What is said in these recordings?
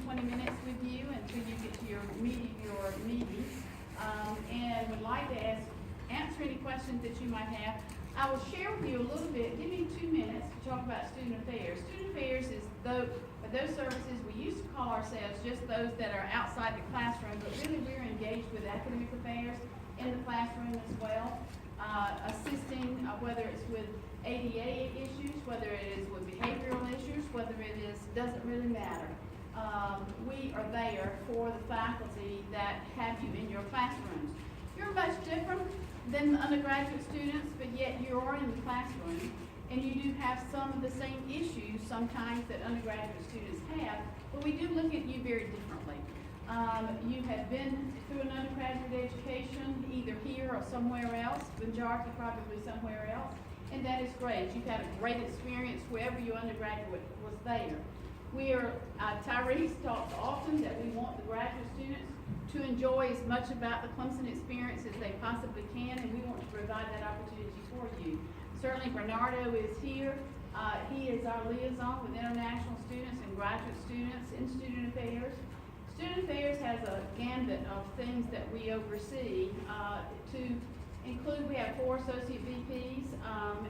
20 minutes with you until you get to your meeting, and would like to answer any questions that you might have. I will share with you a little bit, give me 2 minutes to talk about student affairs. Student affairs is those services we used to call ourselves just those that are outside the classroom, but really we're engaged with academic affairs in the classroom as well, assisting whether it's with ADA issues, whether it is with behavioral issues, whether it is, doesn't really matter. We are there for the faculty that have you in your classrooms. You're much different than the undergraduate students, but yet you are in the classroom, and you do have some of the same issues sometimes that undergraduate students have, but we do look at you very differently. You have been through an undergraduate education, either here or somewhere else, majority probably somewhere else, and that is great. You've had a great experience wherever your undergraduate was there. Tyrese talks often that we want the graduate students to enjoy as much about the Clemson experience as they possibly can, and we want to provide that opportunity for you. Certainly Bernardo is here. He is our liaison with international students and graduate students in student affairs. Student affairs has a gambit of things that we oversee to include, we have 4 associate VPs,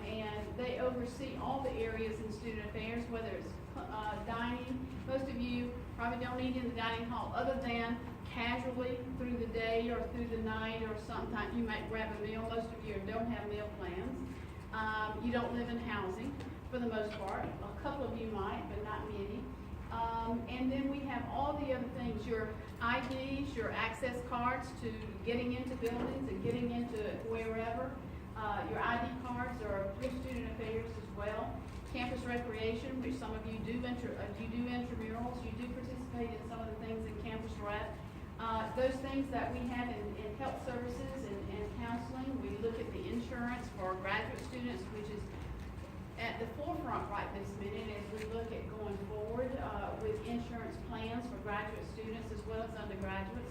and they oversee all the areas in student affairs, whether it's dining. Most of you probably don't eat in the dining hall other than casually through the day or through the night, or sometimes you might grab a meal. Most of you don't have meal plans. You don't live in housing for the most part. A couple of you might, but not many. And then we have all the other things, your IDs, your access cards to getting into buildings and getting into wherever. Your ID cards are through student affairs as well. Campus recreation, which some of you do intramurals, you do participate in some of the things in campus rec. Those things that we have in health services and counseling. We look at the insurance for graduate students, which is at the forefront right this minute as we look at going forward with insurance plans for graduate students as well as undergraduates.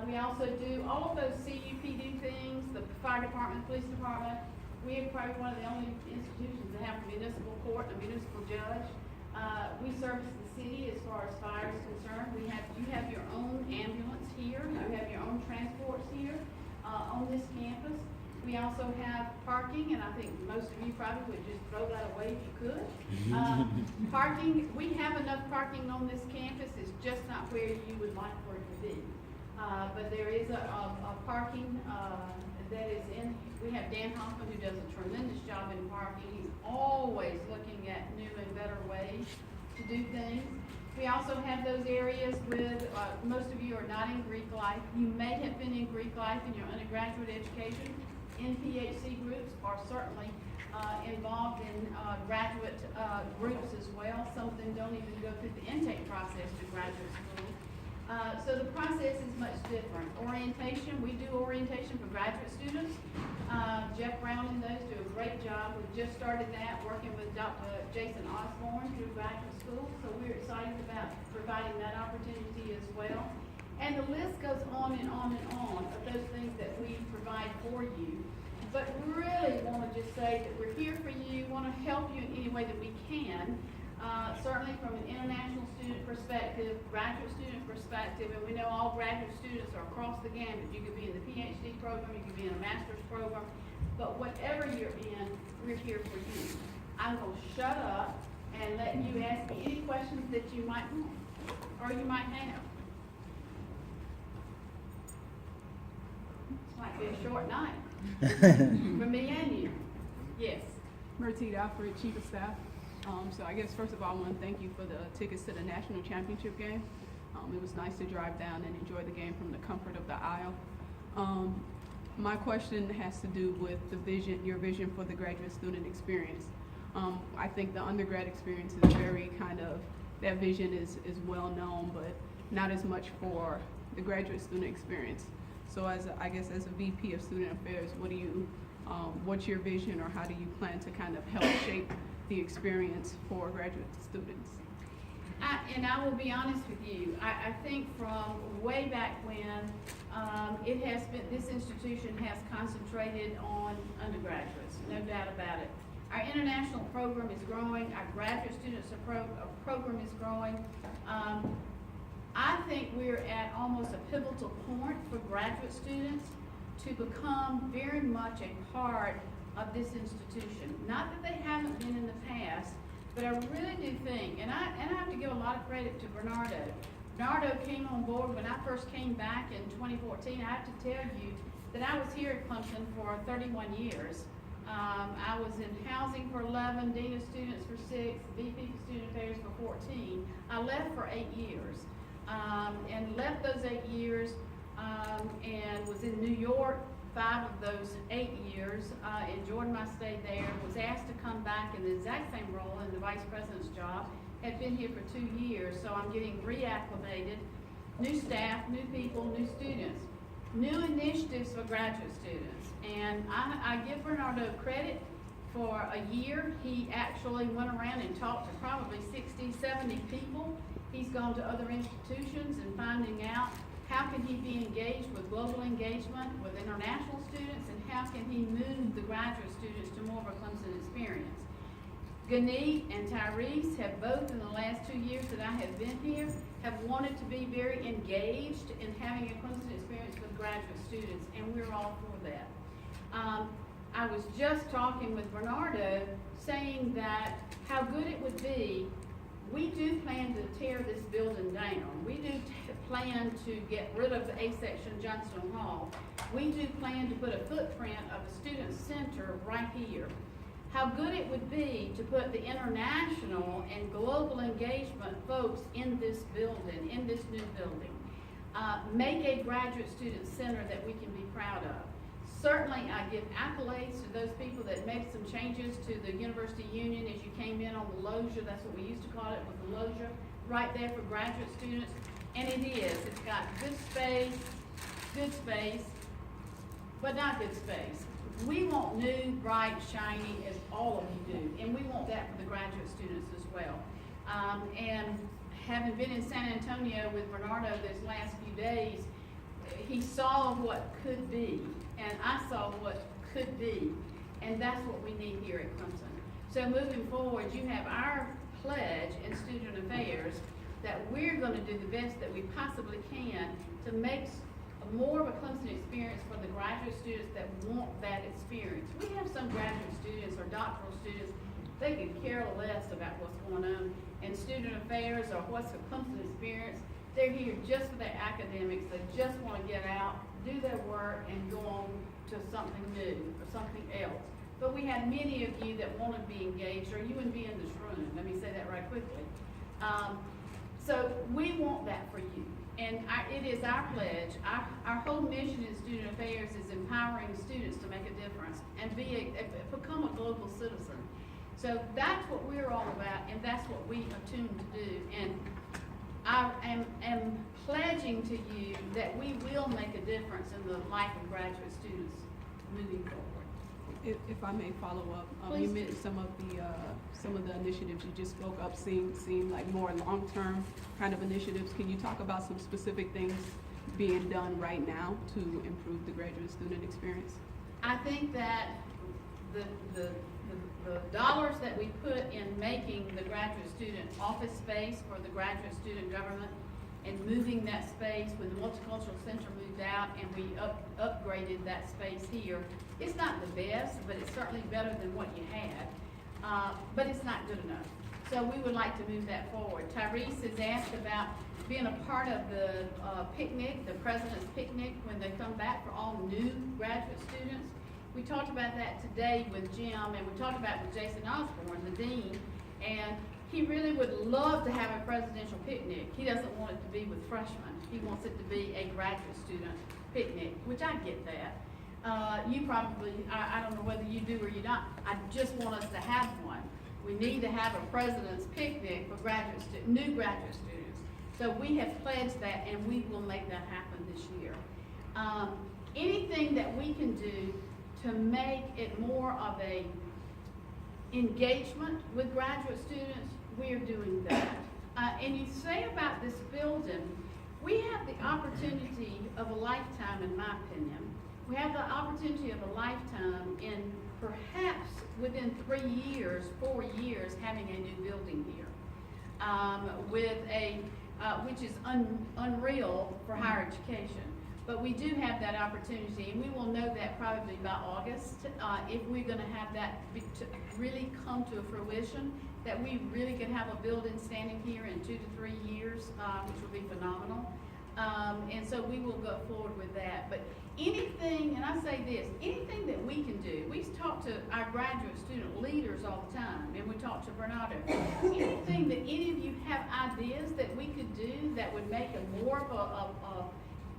We also do all of those CUPD things, the fire department, police department. We are probably one of the only institutions that have a municipal court and a municipal judge. We service the city as far as fire is concerned. You have your own ambulance here. You have your own transports here on this campus. We also have parking, and I think most of you probably would just throw that away if you could. Parking, we have enough parking on this campus. It's just not where you would like for it to be. But there is a parking that is in. We have Dan Hoffman, who does a tremendous job in parking. He's always looking at new and better ways to do things. We also have those areas with, most of you are not in Greek life. You may have been in Greek life in your undergraduate education. In PHC groups are certainly involved in graduate groups as well. Some of them don't even go through the intake process to graduate school. So the process is much different. Orientation, we do orientation for graduate students. Jeff Brown and those do a great job. We've just started that, working with Dr. Jason Osborne through graduate school. So we're excited about providing that opportunity as well. And the list goes on and on and on of those things that we provide for you. But we really want to just say that we're here for you, want to help you in any way that we can. Certainly from an international student perspective, graduate student perspective, and we know all graduate students are across the gamut. You could be in the PhD program, you could be in a master's program, but whatever you're in, we're here for you. I'm going to shut up and let you ask me any questions that you might want or you might have. This might be a short night for me and you. Yes. Mertita Alfred, Chief of Staff. So I guess first of all, I want to thank you for the tickets to the national championship game. It was nice to drive down and enjoy the game from the comfort of the aisle. My question has to do with your vision for the graduate student experience. I think the undergrad experience is very that vision is well known, but not as much for the graduate student experience. So as a VP of Student Affairs, what's your vision, or how do you plan to kind of help shape the experience for graduate students? And I will be honest with you, I think from way back when, this institution has concentrated on undergraduates, no doubt about it. Our international program is growing, our graduate students program is growing. think we're at almost a pivotal point for graduate students to become very much a part of this institution. Not that they haven't been in the past, but I really do think, and I have to give a lot of credit to Bernardo. Bernardo came on board when I first came back in 2014. I have to tell you that I was here at Clemson for 31 years. I was in housing for 11, dean of students for 6, VP of student affairs for 14. I left for 8 years, and left those 8 years, and was in New York 5 of those 8 years. Enjoyed my stay there. Was asked to come back in the exact same role in the vice president's job. Had been here for 2 years, so I'm getting reacclimated. New staff, new people, new students, new initiatives for graduate students. And I give Bernardo credit. For a year, he actually went around and talked to probably 60, 70 people. He's gone to other institutions and finding out how can he be engaged with global engagement, with international students, and how can he move the graduate students to more of a Clemson experience. Ganeet and Tyrese have both, in the last 2 years that I have been here, have wanted to be very engaged in having a Clemson experience with graduate students, and we're all for that. I was just talking with Bernardo, saying that how good it would be. We do plan to tear this building down. We do plan to get rid of the A-section Johnstone Hall. We do plan to put a footprint of a student center right here. How good it would be to put the international and global engagement folks in this building, in this new building. Make a graduate student center that we can be proud of. Certainly, I give accolades to those people that made some changes to the University Union as you came in on the loggia. That's what we used to call it, with the loggia right there for graduate students. And it is. It's got good space, but not good space. We want new, bright, shiny, as all of you do, and we want that for the graduate students as well. And having been in San Antonio with Bernardo this last few days, he saw what could be, and I saw what could be, and that's what we need here at Clemson. So moving forward, you have our pledge in student affairs that we're going to do the best that we possibly can to make more of a Clemson experience for the graduate students that want that experience. We have some graduate students or doctoral students, they could care less about what's going on in student affairs or what's a Clemson experience. They're here just for their academics. They just want to get out, do their work, and go on to something new or something else. But we have many of you that want to be engaged, or you wouldn't be in this room. Let me say that right quickly. So we want that for you. And it is our pledge. Our whole mission in student affairs is empowering students to make a difference and become a global citizen. So that's what we're all about, and that's what we are tuned to do. And I am pledging to you that we will make a difference in the life of graduate students moving forward. If I may follow up, Please you do. mentioned some of the initiatives you just spoke up seem like more long-term kind of initiatives. Can you talk about some specific things being done right now to improve the graduate student experience? I think that the dollars that we put in making the graduate student office space for the graduate student government and moving that space when the Multicultural Center moved out and we upgraded that space here, it's not the best, but it's certainly better than what you had, but it's not good enough. So we would like to move that forward. Tyrese has asked about being a part of the picnic, the President's Picnic, when they come back for all new graduate students. We talked about that today with Jim, and we talked about it with Jason Osborne, the dean, and he really would love to have a presidential picnic. He doesn't want it to be with freshmen. He wants it to be a graduate student picnic, which I get that. You probably, I don't know whether you do or you don't. I just want us to have one. We need to have a president's picnic for new graduate students. So we have pledged that, and we will make that happen this year. Anything that we can do to make it more of a engagement with graduate students, we're doing that. And you say about this building, we have the opportunity of a lifetime, in my opinion. We have the opportunity of a lifetime in perhaps within 3 years, 4 years, having a new building here. With a which is unreal for higher education. But we do have that opportunity, and we will know that probably by August, if we're gonna have that to really come to fruition, that we really could have a building standing here in 2 to 3 years, which will be phenomenal. And so we will go forward with that. But anything, and I say this, anything that we can do, we talk to our graduate student leaders all the time, and we talk to Bernardo. Anything that any of you have ideas that we could do that would make a more of a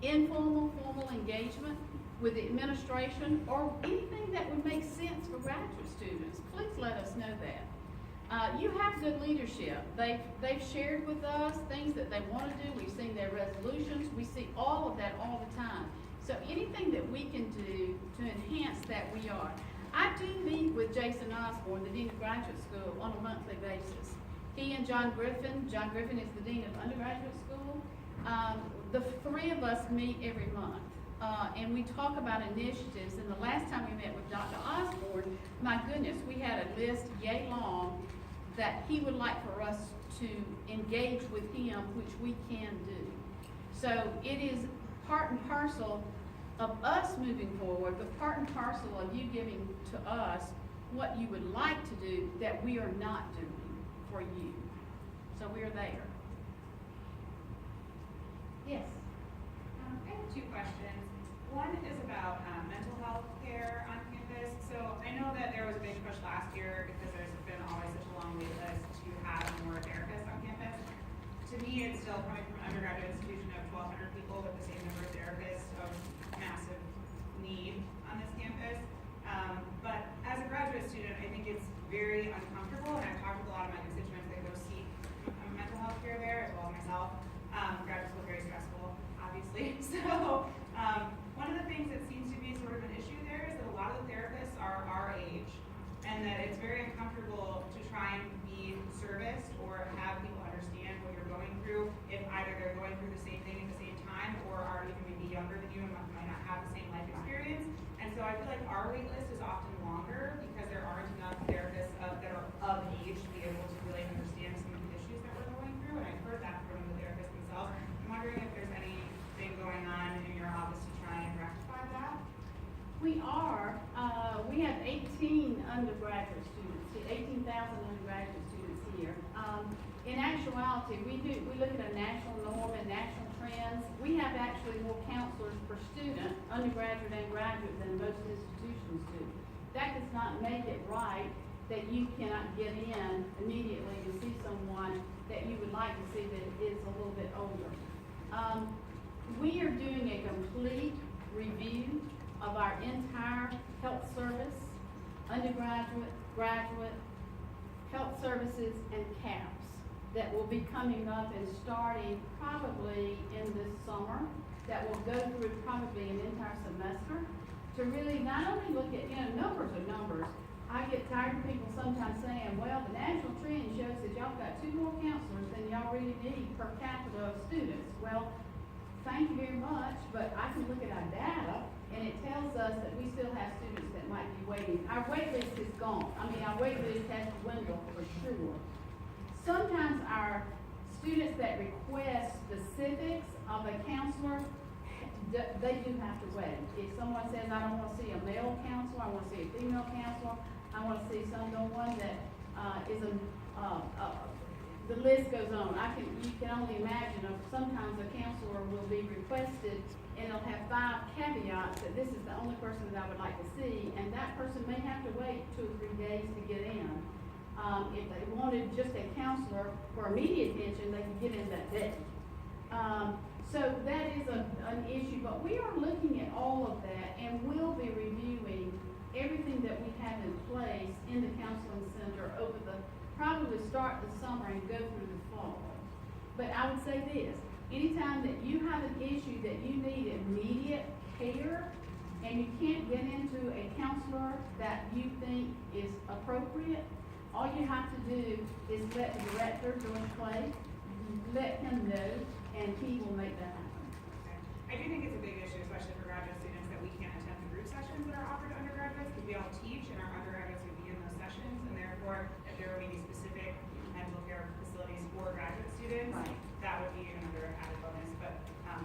informal, formal engagement with the administration, or anything that would make sense for graduate students, please let us know that. You have good leadership. They've shared with us things that they want to do. We've seen their resolutions. We see all of that all the time. So anything that we can do to enhance that, we are. I do meet with Jason Osborne, the Dean of Graduate School, on a monthly basis. He and John Griffin is the Dean of Undergraduate School. The three of us meet every month. And we talk about initiatives. And the last time we met with Dr. Osborne, my goodness, we had a list yay long that he would like for us to engage with him, which we can do. So it is part and parcel of us moving forward, but part and parcel of you giving to us what you would like to do that we are not doing for you. So we are there. Yes? I have 2 questions. One is about mental health care on campus. So I know that there was a big push last year because there's been always such a long wait list to have more therapists on campus. To me, it's still coming from an undergraduate institution of 1,200 people with the same number of therapists of massive need on this campus. But as a graduate student, I think it's very uncomfortable, and I've talked with a lot of my constituents that go seek mental health care there, as well as myself. Graduate school is very stressful, obviously. So one of the things that seems to be sort of an issue there is that a lot of the therapists are our age, and that it's very uncomfortable to try and be serviced or have people understand what you're going through if either they're going through the same thing at the same time or are even maybe younger than you and might not have the same life experience. And so I feel like our wait list is often longer because there aren't enough therapists that are of age to be able to really understand some of the issues that we're going through, and I've heard that from the therapists themselves. I'm wondering if there's anything going on in your office to try and rectify that? We are. We have 18 undergraduate students, 18,000 undergraduate students here. In actuality, we look at a national norm and national trends. We have actually more counselors per student, undergraduate and graduate, than most institutions do. That does not make it right that you cannot get in immediately to see someone that you would like to see that is a little bit older. We are doing a complete review of our entire health service, undergraduate, graduate, health services, and CAPS that will be coming up and starting probably in this summer, that will go through probably an entire semester to really not only look at, numbers are numbers. I get tired of people sometimes saying, well, the national trend shows that y'all got 2 more counselors than y'all really need per capita of students. Well, thank you very much, but I can look at our data, and it tells us that we still have students that might be waiting. Our wait list is gone. Our wait list has dwindled for sure. Sometimes our students that request specifics of a counselor, they do have to wait. If someone says, I don't want to see a male counselor, I want to see a female counselor, I want to see someone that is the list goes on. You can only imagine, sometimes a counselor will be requested and it'll have 5 caveats that this is the only person that I would like to see, and that person may have to wait 2 or 3 days to get in. If they wanted just a counselor for immediate attention, they could get in that day. So that is an issue, but we are looking at all of that, and we'll be reviewing everything that we have in place in the counseling center over probably start the summer and go through the fall. But I would say this, anytime that you have an issue that you need immediate care and you can't get into a counselor that you think is appropriate, all you have to do is let the director, George Clay, let him know, and he will make that happen. Okay. I do think it's a big issue, especially for graduate students, that we can't attend the group sessions that are offered to undergraduates because we all teach and our undergraduates would be in those sessions, and therefore, if there were maybe specific mental care facilities for graduate students, Right. that would be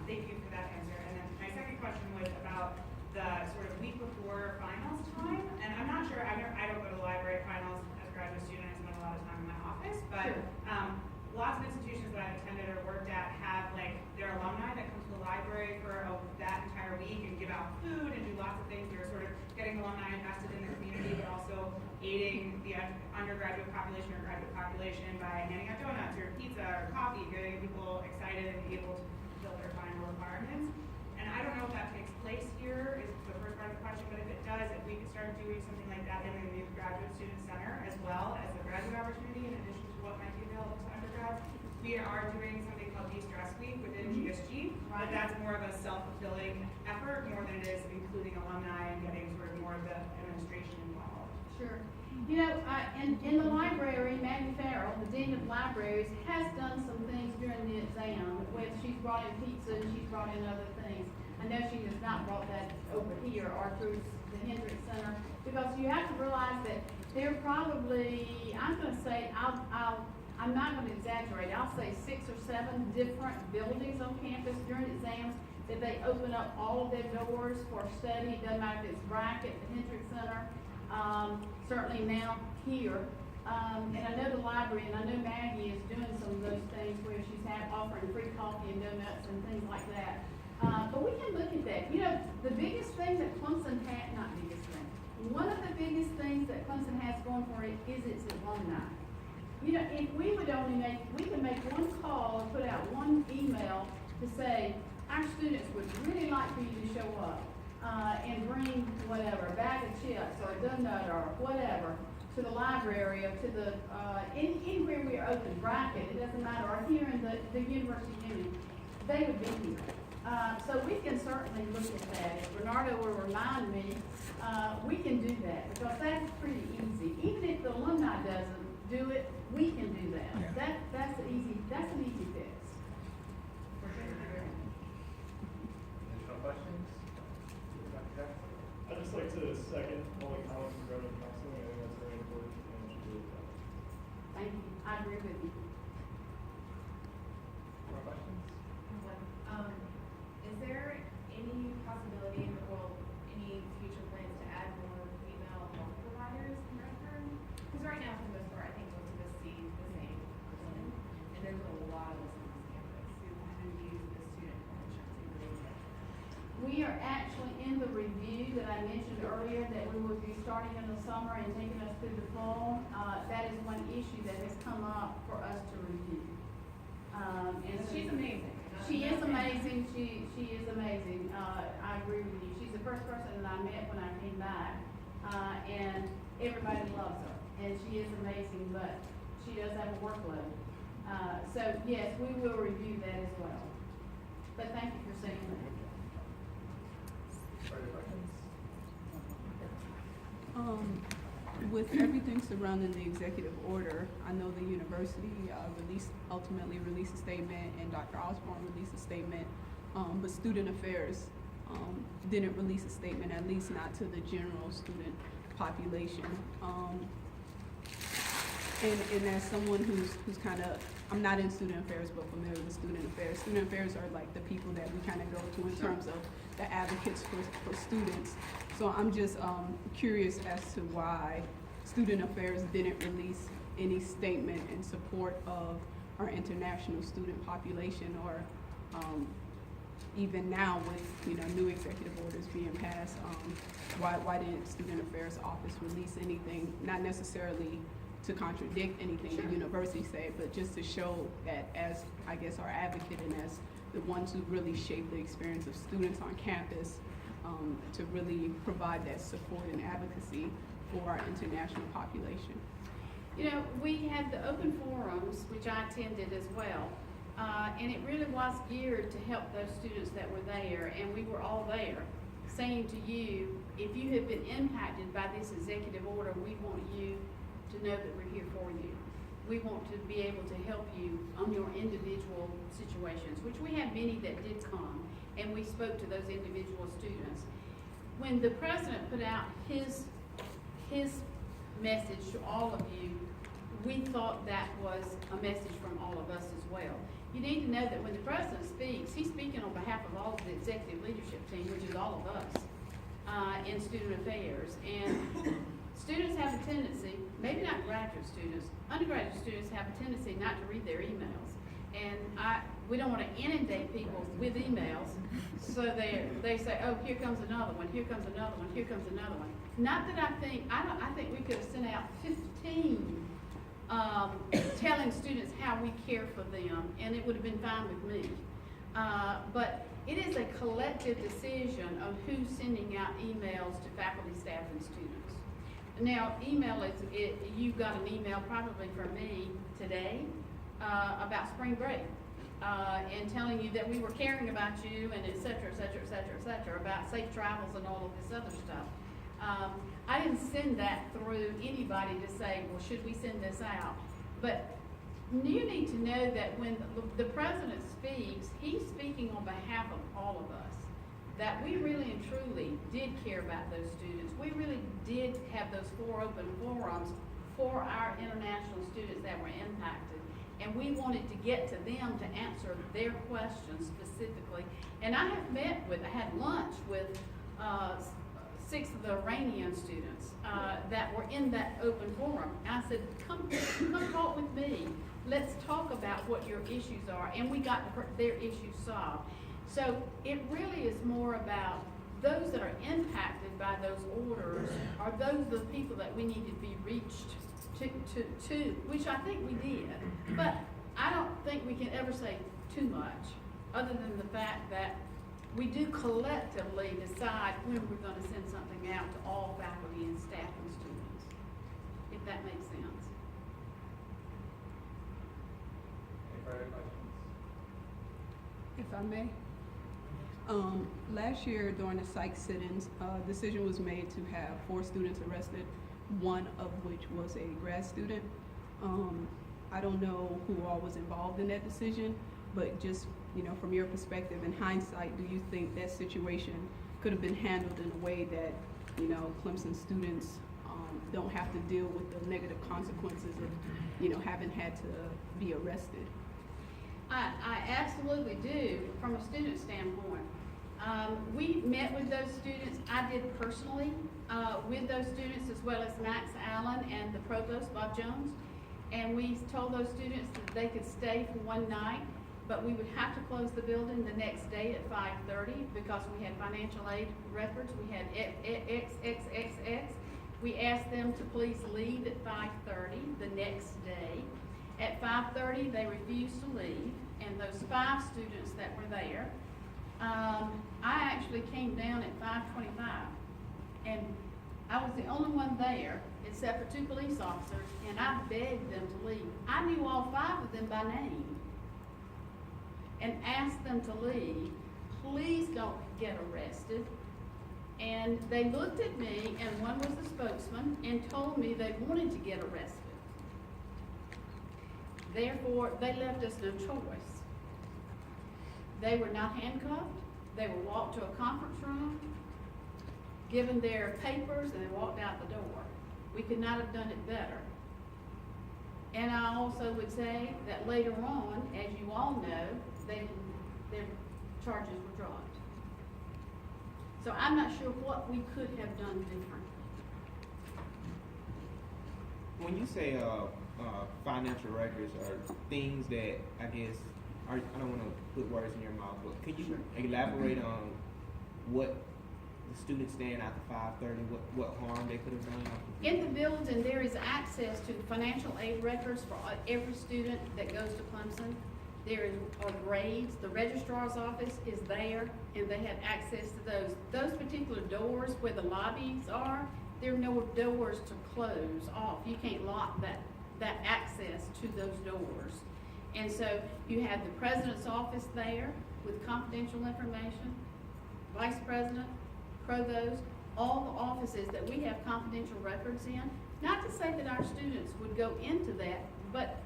Thank you for that answer. And then my second question was about the sort of week before finals time. And I'm not sure, I don't go to the library at finals as a graduate student. I spend a lot of time in my office, but Sure. lots of institutions that I've attended or worked at have like their alumni that come to the library for that entire week and give out food and do lots of things. You're sort of getting alumni invested in the community, but also aiding the undergraduate population or graduate population by handing out donuts or pizza or coffee, getting people excited and able to fulfill their final requirements. And I don't know if that takes place here, is the first part of the question, but if it does, if we could start doing something like that in the new graduate student center as well as the graduate opportunity in addition to what might be available to undergrads. We are doing something called De-Stress Week within GSG, but that's more of a self-fulfilling effort more than it is including alumni and getting sort of more of the administration involved. Sure. You know, in the library, Maggie Farrell, the Dean of Libraries, has done some things during the exam, where she's brought in pizza and she's brought in other things. I know she has not brought that over here or through the Hendricks Center, because you have to realize that there are probably, I'm gonna say, I'm not gonna exaggerate, I'll say 6 or 7 different buildings on campus during exams that they open up all of their doors for study. It doesn't matter if it's Brackett, the Hendricks Center, certainly now here. And I know the library, and I know Maggie is doing some of those things where she's offering free coffee and donuts and things like that. But we can look at that. You know, the biggest thing that Clemson had, not biggest thing, one of the biggest things that Clemson has going for it is its alumni. You know, if we would only we could make one call and put out one email to say, our students would really like for you to show up and bring whatever, a bag of chips or a donut or whatever to the library or to the, anywhere we are open, Brackett, it doesn't matter, or here in the University Union, they would be here. So we can certainly look at that. If Bernardo will remind me, we can do that because that's pretty easy. Even if the alumni doesn't do it, we can do that. Yeah. That's an easy fix. Additional questions? Dr. Jackson? I'd just like to second all the comments from Reverend Thompson. I think that's very important and should be looked at. Thank you. I agree with you. More questions? Is there any possibility or any future plans to add more female health providers in Redfern? Because right now, for the most part, I think most of us see the same person, and there's a lot of us on this campus who use the student health insurance individually. We are actually in the review that I mentioned earlier that we will be starting in the summer and taking us through the fall. That is one issue that has come up for us to review. And so She's amazing. She is amazing. She is amazing. I agree with you. She's the first person that I met when I came back, and everybody loves her. And she is amazing, but she does have a workload. So yes, we will review that as well. But thank you for saying that. Further questions? With everything surrounding the executive order, I know the university ultimately released a statement, and Dr. Osborne released a statement, but Student Affairs didn't release a statement, at least not to the general student population. And as someone who's kind of, I'm not in student affairs, but familiar with student affairs. Student affairs are like the people that we kind of go to in terms of the advocates for students. So I'm just curious as to why student affairs didn't release any statement in support of our international student population, or even now with new executive orders being passed, why didn't Student Affairs Office release anything, not necessarily to contradict anything the university said, but just to show that as, I guess, our advocate and as the ones who really shape the experience of students on campus, to really provide that support and advocacy for our international population. You know, we had the open forums, which I attended as well, and it really was geared to help those students that were there, and we were all there saying to you, if you have been impacted by this executive order, we want you to know that we're here for you. We want to be able to help you on your individual situations, which we had many that did come, and we spoke to those individual students. When the president put out his message to all of you, we thought that was a message from all of us as well. You need to know that when the president speaks, he's speaking on behalf of all of the executive leadership team, which is all of us, in student affairs. And students have a tendency, maybe not graduate students, undergraduate students have a tendency not to read their emails. And we don't want to inundate people with emails, so they say, oh, here comes another one, here comes another one, here comes another one. Not that I think we could have sent out 15 telling students how we care for them, and it would have been fine with me. But it is a collective decision of who's sending out emails to faculty, staff, and students. Now, you got an email probably from me today about spring break, and telling you that we were caring about you, and et cetera, et cetera, et cetera, et cetera, about safe travels and all of this other stuff. I didn't send that through anybody to say, well, should we send this out? But you need to know that when the president speaks, he's speaking on behalf of all of us. That we really and truly did care about those students. We really did have those 4 open forums for our international students that were impacted. And we wanted to get to them to answer their questions specifically. And I had lunch with 6 of the Iranian students that were in that open forum. I said, come talk with me. Let's talk about what your issues are. And we got their issues solved. So it really is more about those that are impacted by those orders are those the people that we need to be reached to, which I think we did. But I don't think we can ever say too much, other than the fact that we do collectively decide when we're going to send something out to all faculty and staff and students, if that makes sense. Any further questions? If I may. Last year during the psych sit-ins, a decision was made to have 4 students arrested, one of which was a grad student. I don't know who all was involved in that decision, but just, from your perspective, in hindsight, do you think that situation could have been handled in a way that, Clemson students don't have to deal with the negative consequences of, having had to be arrested? I absolutely do, from a student standpoint. We met with those students, I did personally, with those students, as well as Max Allen and the provost, Bob Jones. And we told those students that they could stay for one night, but we would have to close the building the next day at 5:30 because we had financial aid records, we had XXXX. We asked them to please leave at 5:30 the next day. At 5:30, they refused to leave, and those 5 students that were there, I actually came down at 5:25, and I was the only one there, except for 2 police officers, and I begged them to leave. I knew all 5 of them by name, and asked them to leave. Please don't get arrested. And they looked at me, and one was the spokesman, and told me they wanted to get arrested. Therefore, they left us no choice. They were not handcuffed. They were walked to a conference room, given their papers, and they walked out the door. We could not have done it better. And I also would say that later on, as you all know, their charges were dropped. So I'm not sure what we could have done differently. When you say financial records are things that I guess I don't want to put words in your mouth, but could you elaborate on what the students staying after 5:30, what harm they could have done? In the building, there is access to financial aid records for every student that goes to Clemson. There are grades. The registrar's office is there, and they have access to those. Those particular doors where the lobbies are, there are no doors to close off. You can't lock that access to those doors. And so you have the president's office there with confidential information, vice president, provost, all the offices that we have confidential records in. Not to say that our students would go into that, but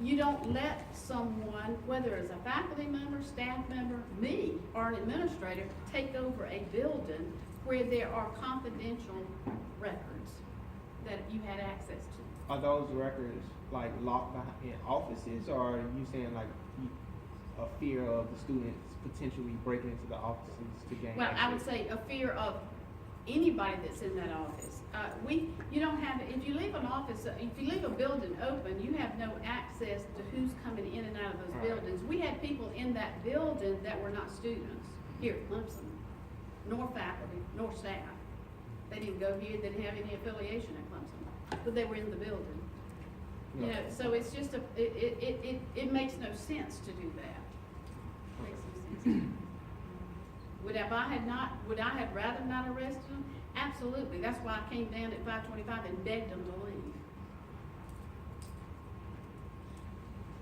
you don't let someone, whether it's a faculty member, staff member, me, or an administrator, take over a building where there are confidential records that you had access to. Are those records like locked behind in offices, or are you saying like you a fear of the students potentially breaking into the offices to gain Well, I would access? say a fear of anybody that's in that office. You don't have, if you leave an office, if you leave a building open, you have no access to who's coming in and out of those Right. buildings. We had people in that building that were not students here at Clemson, nor faculty, nor staff. They didn't go here, they didn't have any affiliation at Clemson, but they were in the building. You No. know, so it's just it makes no sense to do that. Makes no sense. Would I have rather not arrested them? Absolutely. That's why I came down at 5:25 and begged them to leave.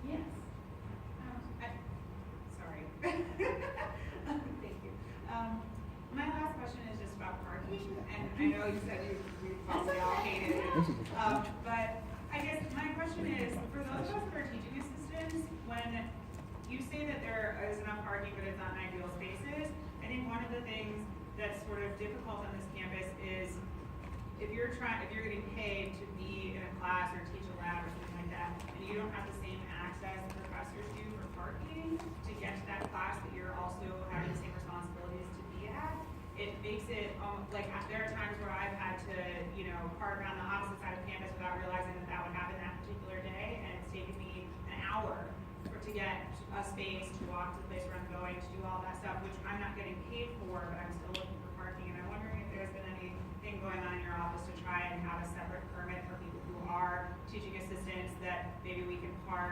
Yes. Sorry. Thank you. My last question is just about parking, and I know you said you probably all hate it. But I guess my question is, for those of us who are teaching assistants, when you say that there is enough parking but it's not in ideal spaces, I think one of the things that's sort of difficult on this campus is if you're getting paid to be in a class or teach a lab or something like that, and you don't have the same access professors do for parking to get to that class that you're also having the same responsibilities to be at, it makes it, like, there are times where I've had to, park on the opposite side of campus without realizing that that would happen that particular day, and it's taken me an hour to get a space, to walk to the place where I'm going, to do all that stuff, which I'm not getting paid for, but I'm still looking for parking, and I'm wondering if there's been anything going on in your office to try and have a separate permit for people who are teaching assistants that maybe we can park